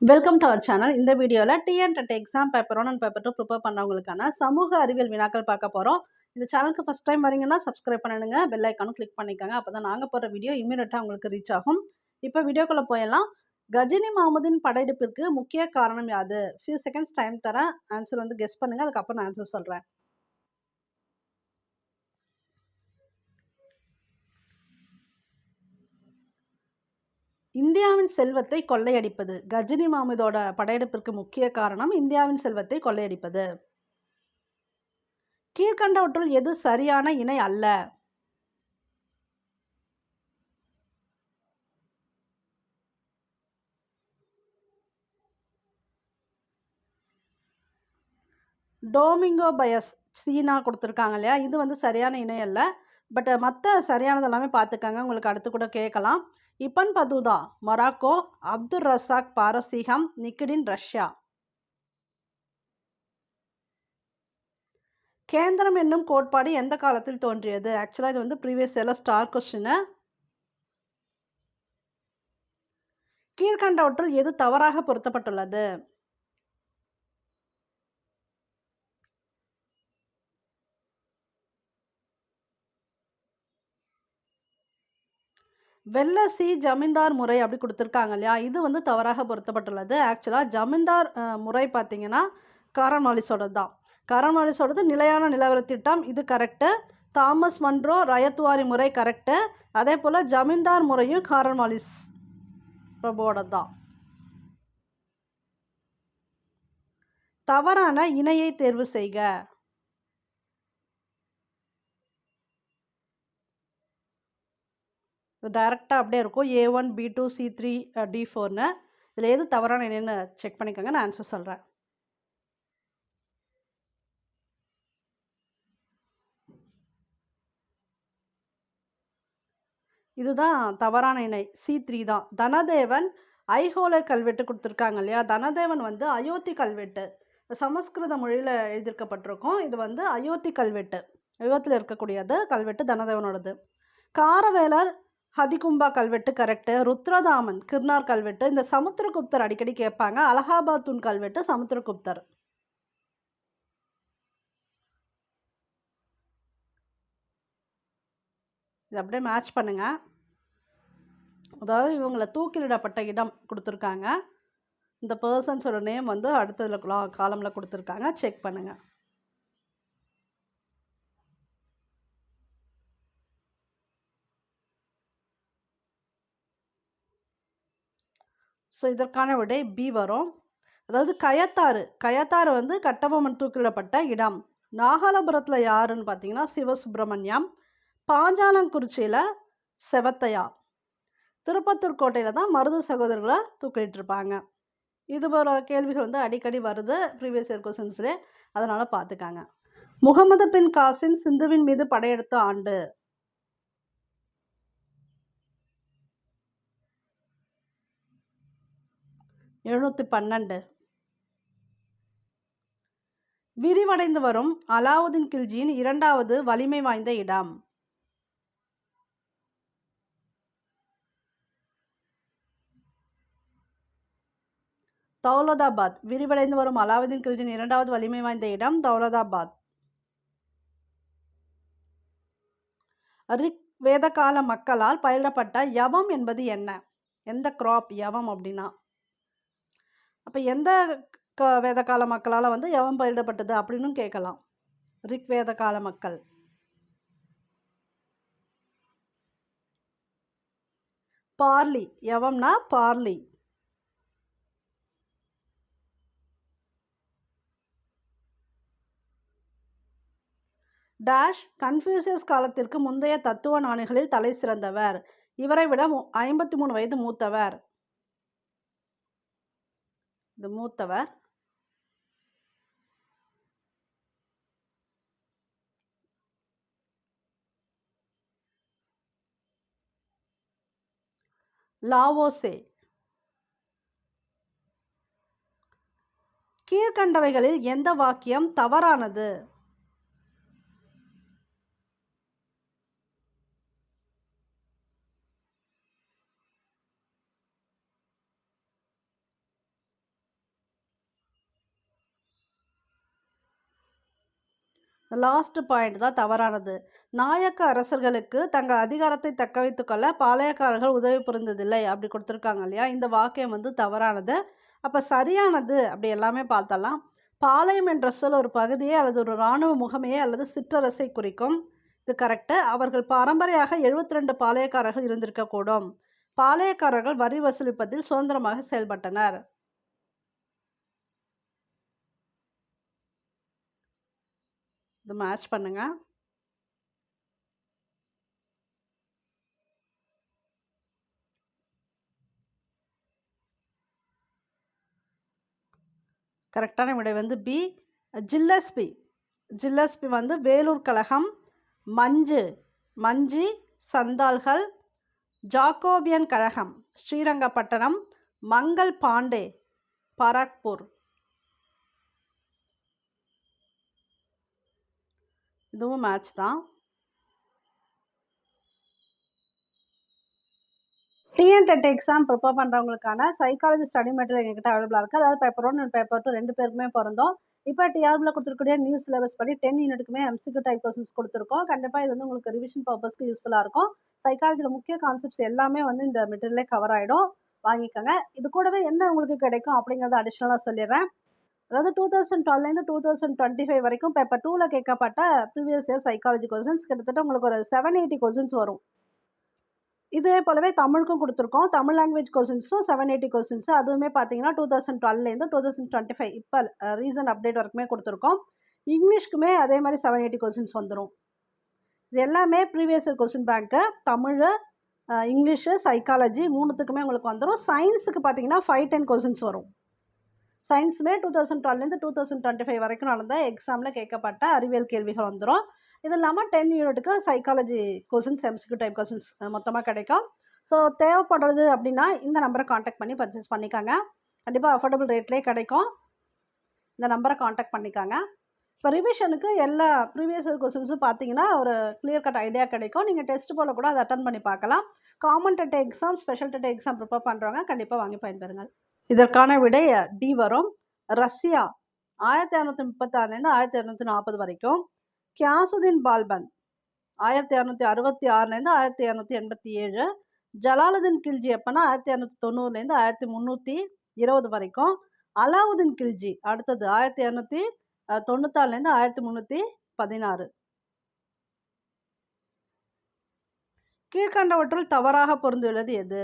Welcome to our channel. இந்த வீடியோவில் TNTET exam paper 1 and paper 2 prepare பண்ணவங்களுக்கான சமூக அறிவியல் வினாக்கள் பார்க்க போகிறோம். இந்த சேனலுக்கு ஃபஸ்ட் டைம் வரீங்கன்னா சப்ஸ்கிரைப் பண்ணிடுங்க, பெல் ஐக்கானும் கிளிக் பண்ணிக்கோங்க. அப்போ தான் நாங்கள் போடுற வீடியோ இமீடியட்டாக உங்களுக்கு ரீச் ஆகும். இப்போ வீடியோக்குள்ளே போயிடலாம். கஜினி மஹமூதின் படையெடுப்பிற்கு முக்கிய காரணம் யாது? ஃபியூ செகண்ட்ஸ் டைம் தரேன், ஆன்சர் வந்து கெஸ் பண்ணுங்கள், அதுக்கப்புறம் நான் ஆன்சர் சொல்கிறேன். இந்தியாவின் செல்வத்தை கொள்ளையடிப்பது. கஜினி மஹமூதோட படையெடுப்பிற்கு முக்கிய காரணம் இந்தியாவின் செல்வத்தை கொள்ளையடிப்பது. கீழ்கண்டவற்றுள் எது சரியான இணை அல்ல? டோமிங்கோ பயஸ் சீனா கொடுத்துருக்காங்க இல்லையா, இது வந்து சரியான இணை அல்ல. பட் மற்ற சரியானது எல்லாமே பார்த்துக்கங்க, உங்களுக்கு அடுத்து கூட கேட்கலாம். Ibn Battuta Morocco, Abdul Razzaq பாரசீகம், நிக்கிடின் ரஷ்யா. கேந்திரம் என்னும் கோட்பாடு எந்த காலத்தில் தோன்றியது? ஆக்சுவலாக இது வந்து ப்ரீவியஸ் இயர்ல ஸ்டார் கொஸ்டின். கீழ்கண்டவற்றுள் எது தவறாக பொருத்தப்பட்டுள்ளது? வெள்ளசி ஜமீன்தார் முறை அப்படி கொடுத்துருக்காங்க இல்லையா, இது வந்து தவறாக பொருத்தப்பட்டுள்ளது. ஆக்சுவலாக ஜமீன்தார் முறை பார்த்தீங்கன்னா காரன்வாலிஸோடது தான். காரன்வாலிஸோடது நிலையான நிலவர திட்டம், இது கரெக்டு. தாமஸ் மன்ரோ ரயத்வாரி முறை கரெக்டு. அதே போல் ஜமீன்தார் முறையும் காரன்வாலிஸ் பிரபுவோடது தான். தவறான இணையை தேர்வு செய்க. டைரெக்டாக அப்படியே இருக்கும், A1 B2 C3 D4ன்னு. இதில் எது தவறான இணைன்னு செக் பண்ணிக்கோங்க, நான் ஆன்சர் சொல்கிறேன். இதுதான் தவறான இணை, C3 தான். தனதேவன் ஐஹோலை கல்வெட்டு கொடுத்துருக்காங்க இல்லையா, தனதேவன் வந்து அயோத்தி கல்வெட்டு சமஸ்கிருத மொழியில் எழுதியிருக்கப்பட்டிருக்கும். இது வந்து அயோத்தி கல்வெட்டு, அயோத்தியில் இருக்கக்கூடியது கல்வெட்டு தனதேவனோடது. காரவேலர் ஹதிகும்பா கல்வெட்டு கரெக்டு. ருத்ரதாமன் கிர்னார் கல்வெட்டு, இந்த சமுத்திரகுப்தர் அடிக்கடி கேட்பாங்க. அலகாபாத் தூண் கல்வெட்டு சமுத்திரகுப்தர். இது அப்படியே மேட்ச் பண்ணுங்க. அதாவது இவங்களை தூக்கிலிடப்பட்ட இடம் கொடுத்துருக்காங்க. இந்த பர்சன்ஸோட நேம் வந்து அடுத்ததுல காலமில் கொடுத்துருக்காங்க, செக் பண்ணுங்க. ஸோ இதற்கான விடை பி வரும். அதாவது கயத்தாறு வந்து கட்டபொம்மன் தூக்கிலிடப்பட்ட இடம். நாகலாபுரத்தில் யாருன்னு பார்த்தீங்கன்னா சிவசுப்பிரமணியம். பாஞ்சாலங்குறிச்சியில் செவத்தையா. திருப்பத்தூர் கோட்டையில் தான் மருது சகோதரர்களை தூக்கிலிட்டிருப்பாங்க. இது போல கேள்விகள் வந்து அடிக்கடி வருது ப்ரீவியஸ் இயர் கொஸ்டின்ஸ்லே, அதனால் பார்த்துக்காங்க. முகமது பின் காசிம் சிந்துவின் மீது படையெடுத்த ஆண்டு? (712). விரிவடைந்து வரும் அலாவுதீன் கில்ஜியின் இரண்டாவது வலிமை வாய்ந்த இடம்? தௌலதாபாத். விரிவடைந்து வரும் அலாவுதீன் கில்ஜியின் இரண்டாவது வலிமை வாய்ந்த இடம் தௌலதாபாத். ரிக் வேத கால மக்களால் பயிரிடப்பட்ட யவம் என்பது என்ன? எந்த கிராப் யவம் அப்படின்னா? அப்போ எந்த வேத கால மக்களால் வந்து யவம் பயிரிடப்பட்டது அப்படின்னு கேட்கலாம். ரிக் வேத கால மக்கள். பார்லி. யவம்னா பார்லி. டேஷ் கன்ஃபியூசியஸ் காலத்திற்கு முந்தைய தத்துவ ஞானிகளில் தலை சிறந்தவர். இவரை விட 53 வயது மூத்தவர். இது மூத்தவர். லாவோசே. கீழ்கண்டவைகளில் எந்த வாக்கியம் தவறானது? லாஸ்ட் பாயிண்ட் தான் தவறானது. நாயக்க அரசர்களுக்கு தங்கள் அதிகாரத்தை தக்க வைத்துக் கொள்ள பாளையக்காரர்கள் உதவி புரிந்ததில்லை அப்படி கொடுத்துருக்காங்க இல்லையா? இந்த வாக்கியம் வந்து தவறானது. அப்ப சரியானது அப்படி எல்லாமே பார்த்தரலாம். பாளையம் என்ற சொல் ஒரு பகுதியே அல்லது ஒரு இராணுவ முகமையே அல்லது சிற்றரசை குறிக்கும். இது கரெக்ட்டு. அவர்கள் பரம்பரையாக 72 பாளையக்காரர்கள் இருந்திருக்கக்கூடும். பாளையக்காரர்கள் வரி வசூலிப்பதில் சுதந்திரமாக செயல்பட்டனர். இது மேட்ச் பண்ணுங்க. கரெக்டான விடை வந்து பி. ஜில்லஸ்பி. ஜில்லஸ்பி வந்து வேலூர் கழகம், மஞ்சி சந்தால்கள், ஜாக்கோபியன் கழகம் ஸ்ரீரங்கப்பட்டணம், மங்கள் பாண்டே பராக்பூர். இதுவும் மேட்ச் தான். டிஎன்டெட் எக்ஸாம் ப்ரிப்பேர் பண்ணுறவங்களுக்கான சைக்காலஜி ஸ்டடி மெட்டீரியல் எங்ககிட்ட அவைலபிளாக இருக்குது. அதாவது பேப்பர் 1 அண்ட் பேப்பர் 2 2 பேருக்குமே பொருந்தும். இப்போ டிஆர்பியில் கொடுத்துருக்கூடிய நியூ சிலபஸ் படி 10 யூனிட்டுக்குமே எம்சிக்யூ டைப் கொஸ்டின்ஸ் கொடுத்துருக்கோம். கண்டிப்பாக இது வந்து உங்களுக்கு ரிவிஷன் பர்பஸ்க்கு யூஸ்ஃபுல்லாக இருக்கும். சைக்காலஜியில் முக்கிய கான்செப்ட்ஸ் எல்லாமே வந்து இந்த மெட்டீரியலே கவர் ஆகிடும். வாங்கிக்கோங்க. இது கூடவே என்ன உங்களுக்கு கிடைக்கும் அப்படிங்கிறத அடிஷ்னலாக சொல்லிடுறேன். அதாவது 2012லேருந்து 2025 வரைக்கும் பேப்பர் 2ல் கேட்கப்பட்ட ப்ரீவியஸ் இயர் சைக்காலஜி கொஸ்டின்ஸ் கிட்டத்தட்ட உங்களுக்கு ஒரு 780 கொஸ்டின்ஸ் வரும். இதே போலவே தமிழுக்கும் கொடுத்துருக்கோம். தமிழ் லாங்குவேஜ் கொஸ்டின்ஸும் 780 கொஸ்டின்ஸ். அதுவுமே பார்த்தீங்கன்னா 2012லேருந்து 2025 இப்போ ரீசன்ட் அப்டேட் வரைக்குமே கொடுத்துருக்கோம். இங்கிலீஷ்க்குமே அதே மாதிரி 780 கொஸ்டின்ஸ் வந்துடும். இது எல்லாமே ப்ரீவியஸ் இயர் கொஸ்டின் பேங்க்கு. தமிழ், இங்கிலீஷு, சைக்காலஜி 3த்துக்குமே உங்களுக்கு வந்துடும். சயின்ஸுக்கு பார்த்தீங்கன்னா 510 கொஸ்டின்ஸ் வரும். சயின்ஸுமே 2012லேருந்து 2025 வரைக்கும் நடந்த எக்ஸாமில் கேட்கப்பட்ட அறிவியல் கேள்விகள் வந்துடும். இது இல்லாமல் 10 யூனிட்டுக்கு psychology questions, MCQ type questions மொத்தமாக கிடைக்கும். ஸோ தேவைப்படுறது அப்படின்னா இந்த நம்பரை காண்டாக்ட் பண்ணி பர்ச்சேஸ் பண்ணிக்காங்க. கண்டிப்பாக அஃபோர்டபுள் ரேட்லேயே கிடைக்கும். இந்த நம்பரை காண்டாக்ட் பண்ணிக்காங்க. இப்போ ரிவிஷனுக்கு எல்லா ப்ரீவியஸ் இயர் கொஸ்டின்ஸும் பார்த்தீங்கன்னா ஒரு கிளியர் கட் ஐடியா கிடைக்கும். நீங்கள் டெஸ்ட் போல் கூட அதை அட்டன் பண்ணி பார்க்கலாம். Common TET exam, special TET exam prepare பண்ணுறவங்க கண்டிப்பாக வாங்கி பயன்பெறுங்கள். இதற்கான விடை டி வரும். ரஷ்யா 1636லேருந்து 1240 வரைக்கும். கியாசுதீன் பால்பன் 1666லேருந்து 1287. ஜலாலுதீன் கில்ஜி எப்போனா 1290லேருந்து 1320 வரைக்கும். அலாவுதீன் கில்ஜி அடுத்தது 1294லேருந்து 1316. கீழ்கண்டவற்றுள் தவறாக பொருந்துள்ளது எது?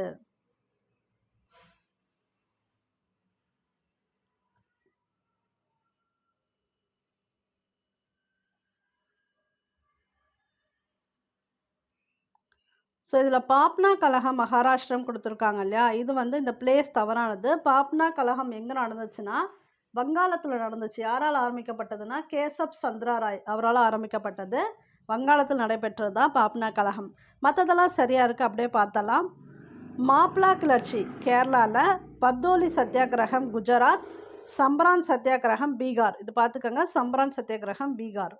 ஸோ இதில் பாப்னா கழகம் மகாராஷ்டிரம் கொடுத்துருக்காங்க இல்லையா? இது வந்து இந்த பிளேஸ் தவறானது. பாப்னா கழகம் எங்கே நடந்துச்சுன்னா வங்காளத்தில் நடந்துச்சு. யாரால் ஆரம்பிக்கப்பட்டதுன்னா கேசப் சந்திரா ராய் அவரால் ஆரம்பிக்கப்பட்டது. வங்காளத்தில் நடைபெற்றது தான் பாப்னா கழகம். மற்றதெல்லாம் சரியாக இருக்குது, அப்படியே பார்த்தலாம். மாப்ளா கிளர்ச்சி கேரளாவில், பர்தோலி சத்தியாகிரகம் குஜராத், சம்பரான் சத்தியாகிரகம் பீகார். இது பார்த்துக்கோங்க, சம்பரான் சத்தியாகிரகம் பீகார்.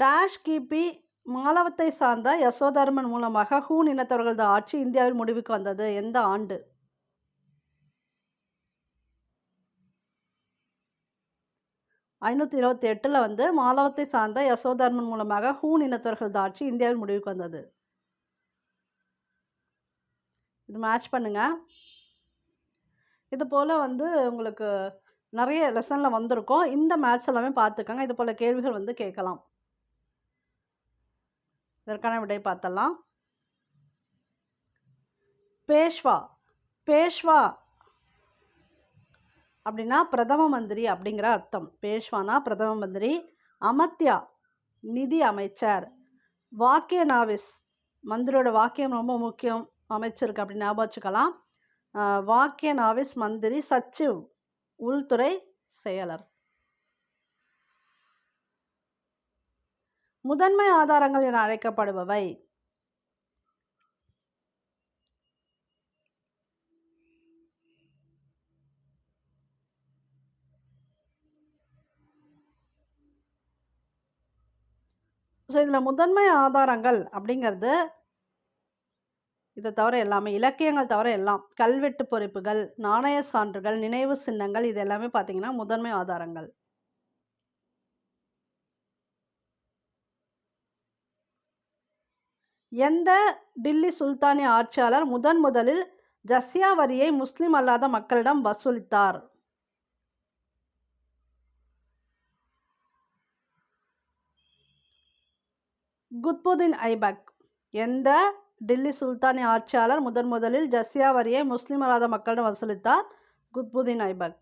டேஷ் கிபி மாலவத்தை சார்ந்த யசோதர்மன் மூலமாக ஹூன் இனத்தவர்களது ஆட்சி இந்தியாவில் முடிவுக்கு வந்தது. எந்த ஆண்டு? 528 வந்து மாலவத்தை சார்ந்த யசோதர்மன் மூலமாக ஹூன் இனத்தவர்களது ஆட்சி இந்தியாவில் முடிவுக்கு வந்தது. இது மேட்ச் பண்ணுங்க. இது போல் வந்து உங்களுக்கு நிறைய லெசனில் வந்திருக்கும். இந்த மேட்ச் எல்லாமே பார்த்துக்கோங்க. இது போல் கேள்விகள் வந்து கேட்கலாம். இதற்கான விடை பார்த்தலாம். பேஷ்வா அப்படின்னா பிரதம மந்திரி அப்படிங்கிற அர்த்தம். பேஷ்வானா பிரதம மந்திரி. அமத்யா நிதி அமைச்சர். வாக்கிய நாவிஸ் மந்திரியோட வாக்கியம் ரொம்ப முக்கியம் அமைச்சருக்கு அப்படின்னு ஞாபகம் வச்சுக்கலாம். வாக்கிய நாவிஸ் மந்திரி. சச்சிவ் உள்துறை செயலர். முதன்மை ஆதாரங்கள் என அழைக்கப்படுபவை. ஸோ இதில் முதன்மை ஆதாரங்கள் அப்படிங்கிறது இதை தவிர எல்லாமே இலக்கியங்கள் தவிர எல்லாம் கல்வெட்டு பொறிப்புகள், நாணய சான்றுகள், நினைவு சின்னங்கள் இது எல்லாமே பார்த்தீங்கன்னா முதன்மை ஆதாரங்கள். எந்த டில்லி சுல்தானிய ஆட்சியாளர் முதலில் ஜஸ்யா வரியை முஸ்லிம் அல்லாத மக்களிடம் வசூலித்தார்? குத்புதீன் ஐபக். எந்த டில்லி சுல்தானிய ஆட்சியாளர் முதலில் ஜஸ்யா வரியை முஸ்லிம் அல்லாத மக்களிடம் வசூலித்தார்? குத்புதீன் ஐபக்.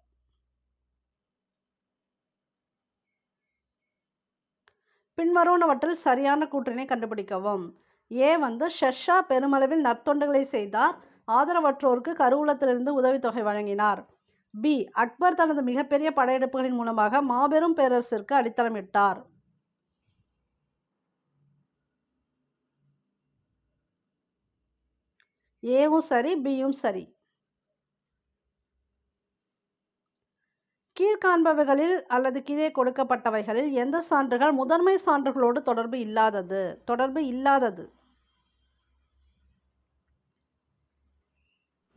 பின்வருவனவற்றில் சரியான கூற்றினை கண்டுபிடிக்கவும். ஏ ஷெர்ஷா பெருமளவில் நற்தொண்டுகளை செய்தார், ஆதரவற்றோருக்கு கருவூலத்திலிருந்து உதவித்தொகை வழங்கினார். பி அக்பர் தனது மிகப்பெரிய படையெடுப்புகளின் மூலமாக மாபெரும் பேரரசிற்கு அடித்தளமிட்டார். ஏவும் சரி, பியும் சரி. கீழ்காண்பவைகளில் அல்லது கீழே கொடுக்கப்பட்டவைகளில் எந்த சான்றுகள் முதன்மை சான்றுகளோடு தொடர்பு இல்லாதது?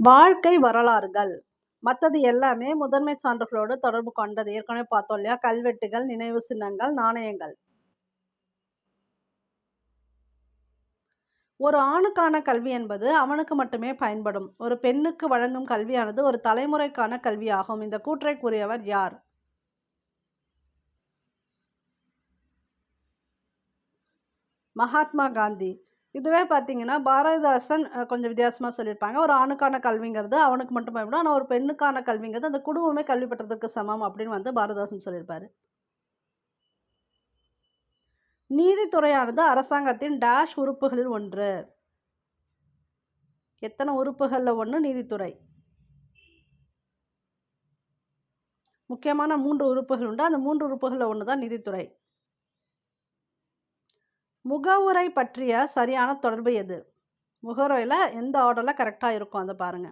வாழ்க்கை வரலாறுகள். மற்றது எல்லாமே முதன்மை சான்றுகளோடு தொடர்பு கொண்டது. ஏற்கனவே பார்த்தோம் இல்லையா? கல்வெட்டுகள், நினைவு சின்னங்கள், நாணயங்கள். ஒரு ஆணுக்கான கல்வி என்பது அவனுக்கு மட்டுமே பயன்படும். ஒரு பெண்ணுக்கு வழங்கும் கல்வியானது ஒரு தலைமுறைக்கான கல்வியாகும். இந்த கூற்றை கூறியவர் யார்? மகாத்மா காந்தி. இதுவே பார்த்தீங்கன்னா பாரதிதாசன் கொஞ்சம் வித்தியாசமாக சொல்லியிருப்பாங்க. ஒரு ஆணுக்கான கல்விங்கிறது அவனுக்கு மட்டும் பயன்படும், ஆனால் ஒரு பெண்ணுக்கான கல்விங்கிறது அந்த குடும்பமே கல்வி பெற்றதுக்கு சமம் அப்படின்னு பாரதிதாசன் சொல்லியிருப்பாரு. நீதித்துறையானது அரசாங்கத்தின் டேஷ் உறுப்புகளில் ஒன்று. எத்தனை உறுப்புகள்ல ஒன்று நீதித்துறை? முக்கியமான 3 உறுப்புகள் உண்டு. அந்த 3 உறுப்புகள்ல ஒன்று தான் நீதித்துறை. முகவுரை பற்றிய சரியான தொடர்பு எது? முகவுரையில் எந்த ஆர்டரில் கரெக்டாக இருக்கும் அதை பாருங்க.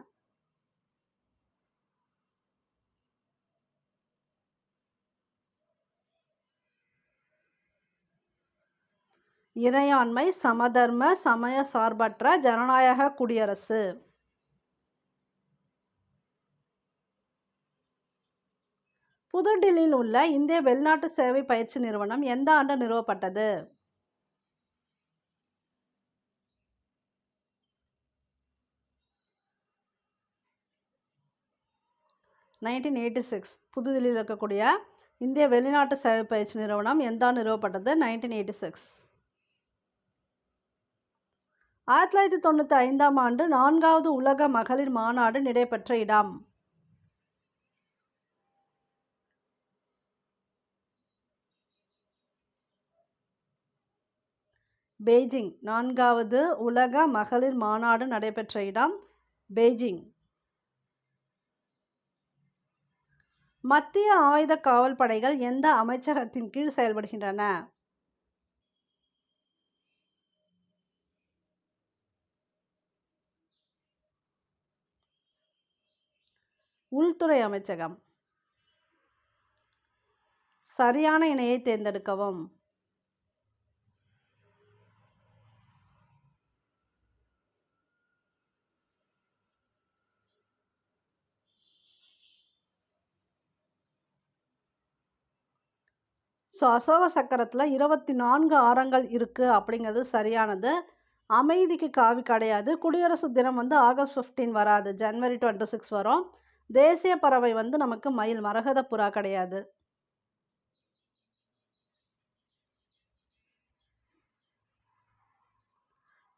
இறையாண்மை, சமதர்ம, சமய சார்பற்ற, ஜனநாயக குடியரசு. புதுடில்லியில் உள்ள இந்திய வெளிநாட்டு சேவை பயிற்சி நிறுவனம் எந்த ஆண்டு நிறுவப்பட்டது? புதுதில்லியில் இருக்கக்கூடிய இந்திய வெளிநாட்டு சேவை பயிற்சி நிறுவனம் எந்த ஆண்டு நிறுவப்பட்டது? 1986. 1995ஆம் ஆண்டு 4வது உலக மகளிர் மாநாடு நடைபெற்ற இடம்? பெய்ஜிங். 4வது உலக மகளிர் மாநாடு நடைபெற்ற இடம் பெய்ஜிங். மத்திய ஆயுத காவல் படைகள் எந்த அமைச்சகத்தின் கீழ் செயல்படுகின்றன? உள்துறை அமைச்சகம். சரியான இணையை தேர்ந்தெடுக்கவும். அசோக சக்கரத்தில் 24 ஆரங்கள் இருக்கு அப்படிங்கிறது சரியானது. அமைதிக்கு காவி கிடையாது. குடியரசு தினம் ஆகஸ்ட் 15 வராது, ஜனவரி 26 வரும். தேசிய பறவை நமக்கு மயில், மரகத புறா கிடையாது.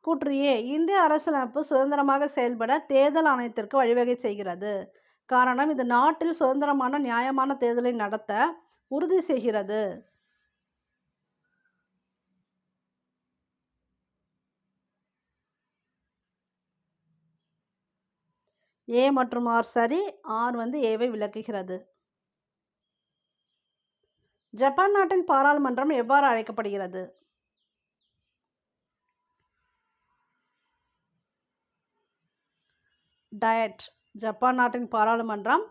கூற்று ஏ இந்திய அரசியலமைப்பு சுதந்திரமாக செயல்பட தேர்தல் ஆணையத்திற்கு வழிவகை செய்கிறது. காரணம், இது நாட்டில் சுதந்திரமான நியாயமான தேர்தலை நடத்த உறுதி செய்கிறது. ஏ மற்றும் ஆர் சரி. ஆர் ஏவை விளக்குகிறது. ஜப்பான் நாட்டின் பாராளுமன்றம் எவ்வாறு அழைக்கப்படுகிறது? டயட். ஜப்பான் நாட்டின் பாராளுமன்றம்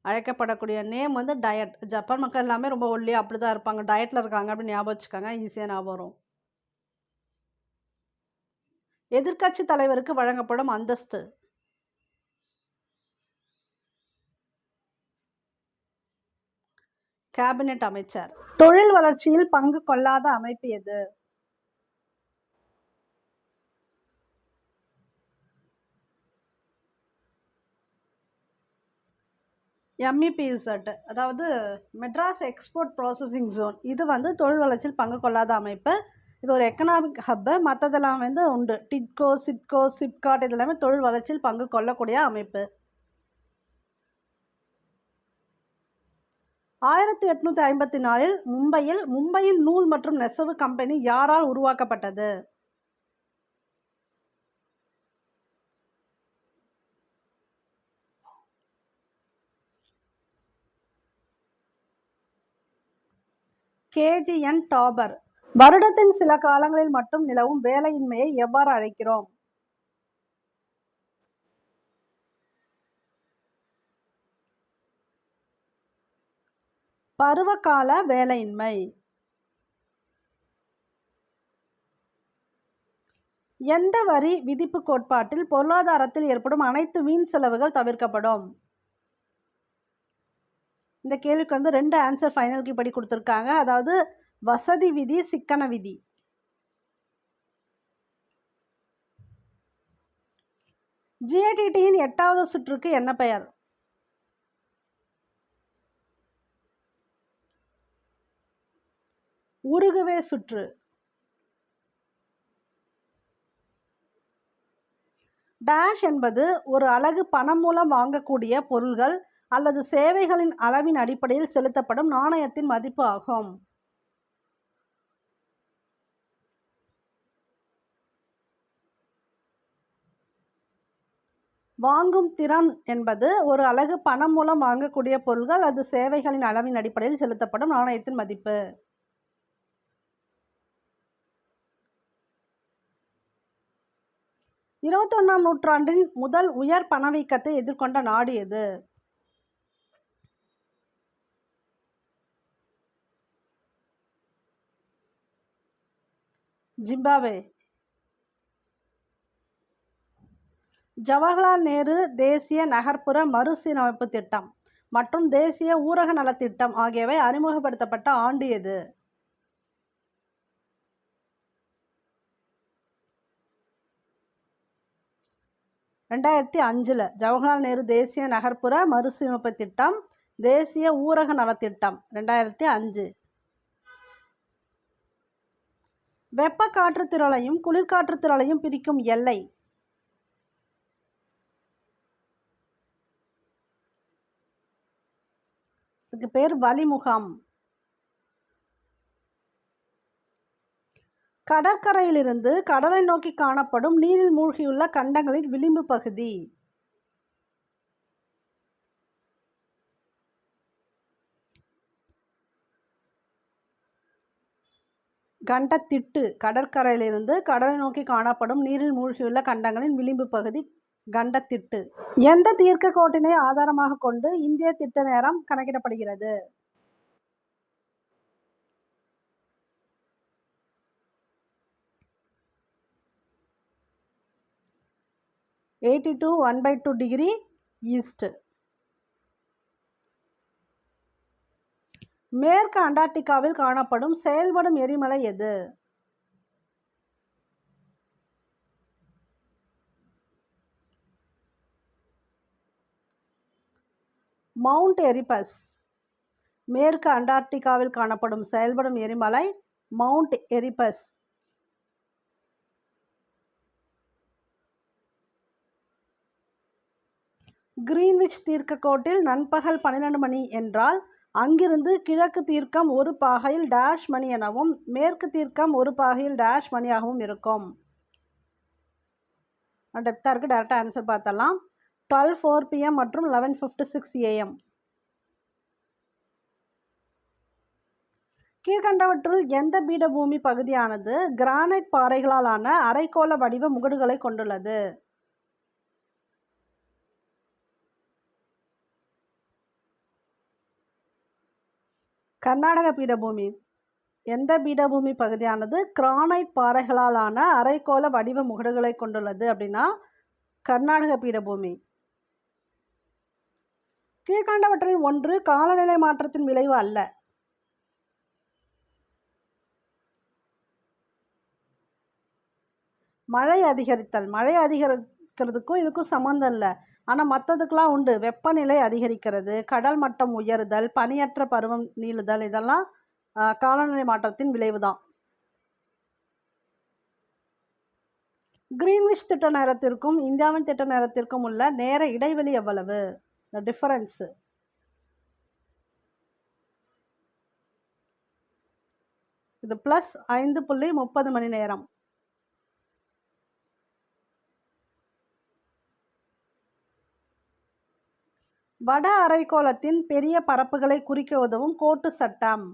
அழைக்கப்படக்கூடிய நேம் டயட். ஜப்பான் மக்கள் எல்லாமே ரொம்ப ஒல்லியாக அப்படி தான் இருப்பாங்க. டயட்டில் இருக்காங்க அப்படின்னு ஞாபகம் வச்சுக்காங்க, ஈஸியாக ஞாபகம் வரும். எதிர்க்கட்சி தலைவருக்கு வழங்கப்படும் அந்தஸ்து. கேபினெட் அமைச்சர். தொழில் வளர்ச்சியில் பங்கு கொள்ளாத அமைப்பு எது? MEPZ, அதாவது மெட்ராஸ் எக்ஸ்போர்ட் ப்ராசஸிங் ஜோன். இது வந்து தொழில் வளர்ச்சியில் பங்கு கொள்ளாத அமைப்பு. இது ஒரு எக்கனாமிக் ஹப்பு. மற்றதெல்லாம் வந்து உண்டு. டிட்கோ, சிட்கோ, சிப்காட் இதெல்லாமே தொழில் வளர்ச்சியில் பங்கு கொள்ளக்கூடிய அமைப்பு. 1854 மும்பையில் நூல் மற்றும் நெசவு கம்பெனி யாரால் உருவாக்கப்பட்டது? KGN டாபர். வருடத்தின் சில காலங்களில் மட்டும் நிலவும் வேலையின்மையை எவ்வாறு அழைக்கிறோம்? பருவகால வேலையின்மை. எந்த வரி விதிப்பு கோட்பாட்டில் பொருளாதாரத்தில் ஏற்படும் அனைத்து வீண் செலவுகள் தவிர்க்கப்படும்? இந்த கேள்விக்கு வந்து 2 ஆன்சர் ஃபைனல் படி கொடுத்துருக்காங்க. அதாவது வசதி விதி, சிக்கன விதி. GATTயின் 8வது சுற்றுக்கு என்ன பெயர்? உருகுவே சுற்று. டேஷ் என்பது ஒரு அலகு பணம் மூலம் வாங்கக்கூடிய பொருள்கள் அல்லது சேவைகளின் அளவின் அடிப்படையில் செலுத்தப்படும் நாணயத்தின் மதிப்பு ஆகும். வாங்கும் திறன் என்பது ஒரு அலகு பணம் மூலம் வாங்கக்கூடிய பொருள்கள் அல்லது சேவைகளின் அளவின் அடிப்படையில் செலுத்தப்படும் நாணயத்தின் மதிப்பு. 21ஆம் நூற்றாண்டின் முதல் உயர் பணவீக்கத்தை எதிர்கொண்ட நாடு எது? ஜிம்பாப்வே. ஜவஹர்லால் நேரு தேசிய நகர்ப்புற மறுசீரமைப்பு திட்டம் மற்றும் தேசிய ஊரக நலத்திட்டம் ஆகியவை அறிமுகப்படுத்தப்பட்ட ஆண்டு எது? 2005. ஜவஹர்லால் நேரு தேசிய நகர்ப்புற மறுசீரமைப்பு திட்டம், தேசிய ஊரக நலத்திட்டம் 2005. வெப்ப காற்றுத்திரளையும் குளிர்காற்றுத்திரளையும் பிரிக்கும் எல்லை. இதுக்கு பேர் வளிமுகம். கடற்கரையிலிருந்து கடலை நோக்கி காணப்படும் நீரில் மூழ்கியுள்ள கண்டங்களின் விளிம்பு பகுதி. கண்டத்திட்டு. கடற்கரையிலிருந்து கடலை நோக்கி காணப்படும் நீரில் மூழ்கியுள்ள கண்டங்களின் விளிம்பு பகுதி கண்டத்திட்டு. எந்த தீர்க்க கோட்டினை ஆதாரமாக கொண்டு இந்திய திட்ட நேரம் கணக்கிடப்படுகிறது? 82 1/2 டிகிரி ஈஸ்ட். மேற்கு அண்டார்டிகாவில் காணப்படும் செயல்படும் எரிமலை எது? Mount Erebus. மேற்கு அண்டார்டிகாவில் காணப்படும் செயல்படும் எரிமலை மவுண்ட் எரிபஸ். கிரீன்விச் தீர்க்கக்கோட்டில் நண்பகல் 12 மணி என்றால் அங்கிருந்து கிழக்கு தீர்க்கம் ஒரு பாகையில் டேஷ் மணி எனவும் மேற்கு தீர்க்கம் ஒரு பாகையில் டேஷ் மணியாகவும் இருக்கும். டெப்த்தாக இருக்குது. டேரெக்டாக ஆன்சர் பார்த்தலாம். 12:04 PM மற்றும் 11:56 AM. கீழ்கண்டவற்றுள் எந்த பீடபூமி பகுதியானது கிரானைட் பாறைகளால் ஆன அரைக்கோள வடிவ முகடுகளை கொண்டுள்ளது? கர்நாடக பீடபூமி. எந்த பீடபூமி பகுதியானது கிரானைட் பாறைகளால் ஆன அரைக்கோள வடிவ முகடுகளை கொண்டுள்ளது அப்படின்னா கர்நாடக பீடபூமி. கீழ்கண்டவற்றில் ஒன்று காலநிலை மாற்றத்தின் விளைவு அல்ல. மழை அதிகரித்தல். மழை அதிகரிக்கிறதுக்கும் இதுக்கும் சம்மந்தம் இல்லை, ஆனால் மற்றதுக்கெலாம் உண்டு. வெப்பநிலை அதிகரிக்கிறது, கடல் மட்டம் உயருதல், பனியற்ற பருவம் நீளுதல், இதெல்லாம் காலநிலை மாற்றத்தின் விளைவு தான். கிரீன்விச் திட்ட நேரத்திற்கும் இந்தியாவின் திட்ட நேரத்திற்கும் உள்ள நேர இடைவெளி எவ்வளவு? டிஃபரன்ஸு இது ப்ளஸ் 5.30 மணி நேரம். வட அரைக்கோளத்தின் பெரிய பரப்புகளை குறிக்க உதவும் கோட்டு சட்டம்.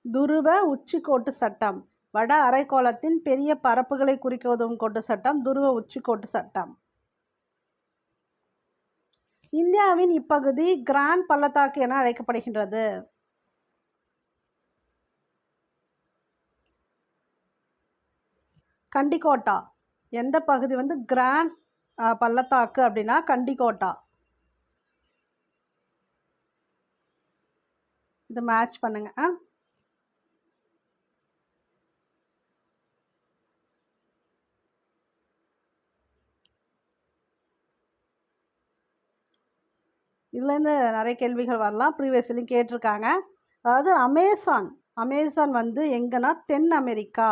துருவ உச்சிக்கோட்டு சட்டம். வட அரைக்கோளத்தின் பெரிய பரப்புகளை குறிக்க உதவும் கோட்டு சட்டம் துருவ உச்சிக்கோட்டு சட்டம். இந்தியாவின் இப்பகுதி கிராண்ட் பள்ளத்தாக்கு என அழைக்கப்படுகின்றது. கண்டிகோட்டா. எந்த பகுதி வந்து கிராண்ட் பள்ளத்தாக்கு அப்படின்னா கண்டிகோட்டா. இது மேட்ச் பண்ணுங்க. இதுலேருந்து நிறைய கேள்விகள் வரலாம், ப்ரீவியஸ்லையும் கேட்டிருக்காங்க. அதாவது அமேசான் வந்து எங்கன்னா தென் அமெரிக்கா,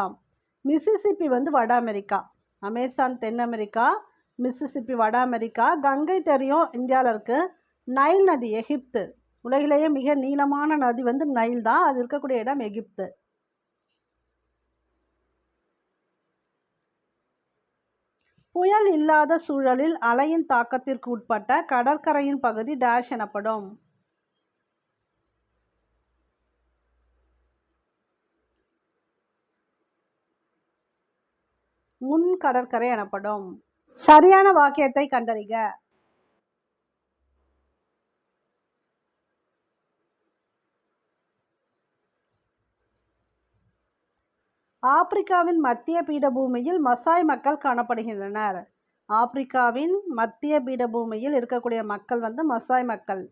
மிசிசிப்பி வந்து வட அமெரிக்கா. அமேசான் தென் அமெரிக்கா, மிசிசிப்பி வட அமெரிக்கா. கங்கை தெரியும், இந்தியாவில் இருக்குது. நைல் நதி எகிப்து. உலகிலேயே மிக நீளமான நதி வந்து நைல் தான், அது இருக்கக்கூடிய இடம் எகிப்து. புயல் இல்லாத சூழலில் அலையின் தாக்கத்திற்கு உட்பட்ட கடற்கரையின் பகுதி டேஷ் எனப்படும். முன் கடற்கரை எனப்படும். சரியான வாக்கியத்தை கண்டறிக. ஆப்பிரிக்காவின் மத்திய பீடபூமியில் மசாய் மக்கள் காணப்படுகின்றனர். ஆப்பிரிக்காவின் மத்திய பீடபூமியில் இருக்கக்கூடிய மக்கள் வந்து மசாய் மக்கள்.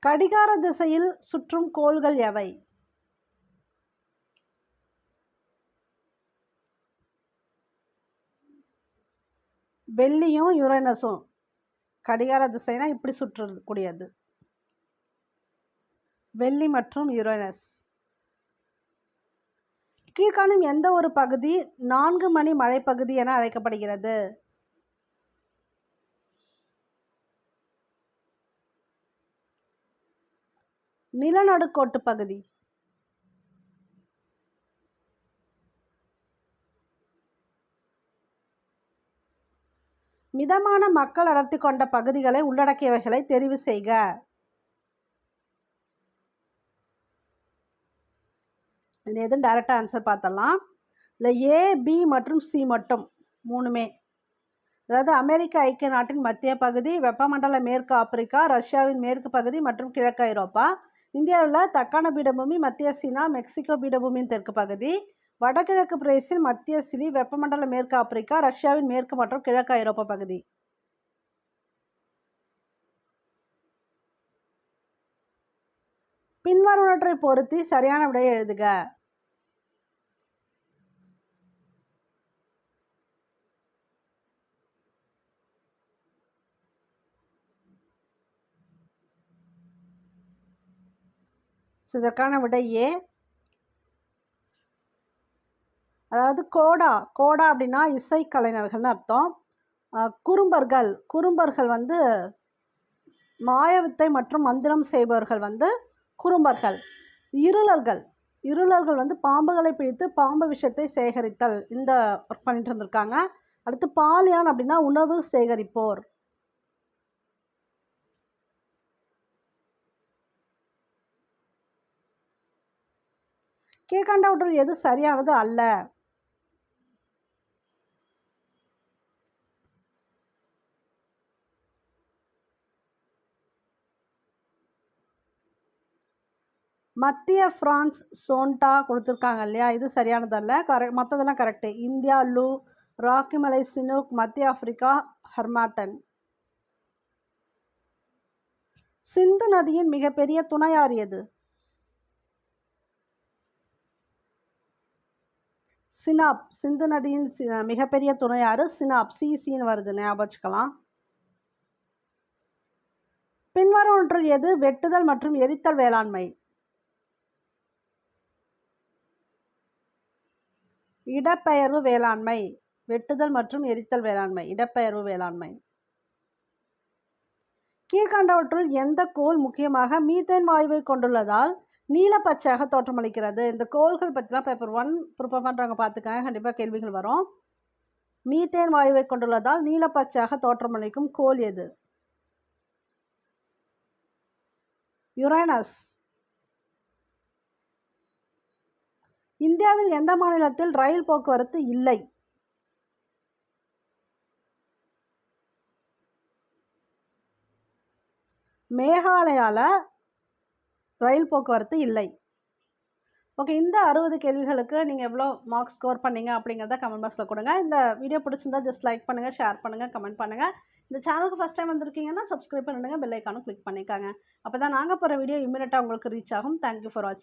கடிகார திசையில் சுற்றும் கோள்கள் எவை? வெள்ளியும் யுரேனஸும். கடிகார திசைனா இப்படி சுற்றக்கூடியது வெள்ளி மற்றும் யுரேனஸ். கீழ்காணும் எந்த ஒரு பகுதி 4 மணி மழைப்பகுதி என அழைக்கப்படுகிறது? நிலநடுக்கோட்டு பகுதி. மிதமான மக்கள் அடர்த்தி கொண்ட பகுதிகளை உள்ளடக்கியவைகளை தெரிவு செய்க. இது எதுவும் டைரக்டாக ஆன்சர் பார்த்தலாம். இல்லை ஏ, பி மற்றும் சி மட்டும் மூணுமே. அதாவது அமெரிக்க ஐக்கிய நாட்டின் மத்திய பகுதி, வெப்பமண்டல மேற்கு ஆப்பிரிக்கா, ரஷ்யாவின் மேற்கு பகுதி மற்றும் கிழக்கு ஐரோப்பா. இந்தியாவில் தக்கான பீடபூமி, மத்திய சீனா, மெக்சிகோ பீடபூமியின் தெற்கு பகுதி, வடகிழக்கு பிரேசில், மத்திய சிலி, வெப்பமண்டல மேற்கு ஆப்பிரிக்கா, ரஷ்யாவின் மேற்கு மற்றும் கிழக்கு ஐரோப்பா பகுதி. பின்வருவனவற்றை பொருத்தி சரியான விடையை எழுதுக. இதற்கான விடை ஏ. அதாவது கோடா அப்படின்னா இசைக்கலைஞர்கள்னு அர்த்தம். குறும்பர்கள் வந்து மாயவித்தை மற்றும் மந்திரம் செய்பவர்கள் வந்து குறும்பர்கள். இருளர்கள் வந்து பாம்புகளை பிடித்து பாம்பு விஷத்தை சேகரித்தல், இந்த ஒர்க் பண்ணிட்டு இருந்திருக்காங்க. அடுத்து பாலியான் அப்படின்னா உணவு சேகரிப்போர். கீழ்கண்டவற்றுள் எது சரியானது அல்ல? மத்திய பிரான்ஸ் சோன்டா கொடுத்துருக்காங்க இல்லையா, இது சரியானதல்ல. மற்றதெல்லாம் கரெக்டு. இந்தியா லூ, ராக்கிமலை சினூக், மத்திய ஆப்பிரிக்கா ஹர்மாட்டன். சிந்து நதியின் மிகப்பெரிய துணையாறு எது? சினாப். சிந்து நதியின் மிகப்பெரிய துணையாறு சினாப். சிசின்னு வருது, ஞாபகம் வச்சுக்கலாம். பின்வரும் ஒன்றில் எது வெட்டுதல் மற்றும் எரித்தல் வேளாண்மை? இடப்பெயர்வு வேளாண்மை. வெட்டுதல் மற்றும் எரித்தல் வேளாண்மை, இடப்பெயர்வு வேளாண்மை. கீழ்கண்டவற்றுள் எந்த கோள் முக்கியமாக மீத்தேன் வாயுவை கொண்டுள்ளதால் நீலப்பச்சையாக தோற்றமளிக்கிறது? இந்த கோள்கள் பற்றிலாம் பேப்பர் 1 ப்ரிப்பேர் பண்ணுறவங்க பார்த்துக்காங்க, கண்டிப்பாக கேள்விகள் வரும். மீத்தேன் வாயுவை கொண்டுள்ளதால் நீலப்பச்சையாக தோற்றமளிக்கும் கோள் எது? யுரேனஸ். இந்தியாவில் எந்த மாநிலத்தில் ரயில் போக்குவரத்து இல்லை? மேகாலயாவில் ரயில் போக்குவரத்து இல்லை. ஓகே, இந்த 60 கேள்விகளுக்கு நீங்கள் எவ்வளோ மார்க்ஸ் ஸ்கோர் பண்ணீங்க அப்படிங்கிறத கமெண்ட் பாக்ஸில் கொடுங்க. இந்த வீடியோ பிடிச்சிருந்தா ஜஸ்ட் லைக் பண்ணுங்கள், ஷேர் பண்ணுங்கள், கமெண்ட் பண்ணுங்கள். இந்த சேனலுக்கு ஃபஸ்ட் டைம் வந்திருக்கீங்கன்னா சப்ஸ்கிரைப் பண்ணிடுங்க, பெல் ஐக்கானும் கிளிக் பண்ணிக்காங்க. அப்போ தான் நாங்கள் போகிற வீடியோ இமீடியட்டாக உங்களுக்கு ரீச் ஆகும். தேங்க்யூ ஃபார் வாட்சிங்.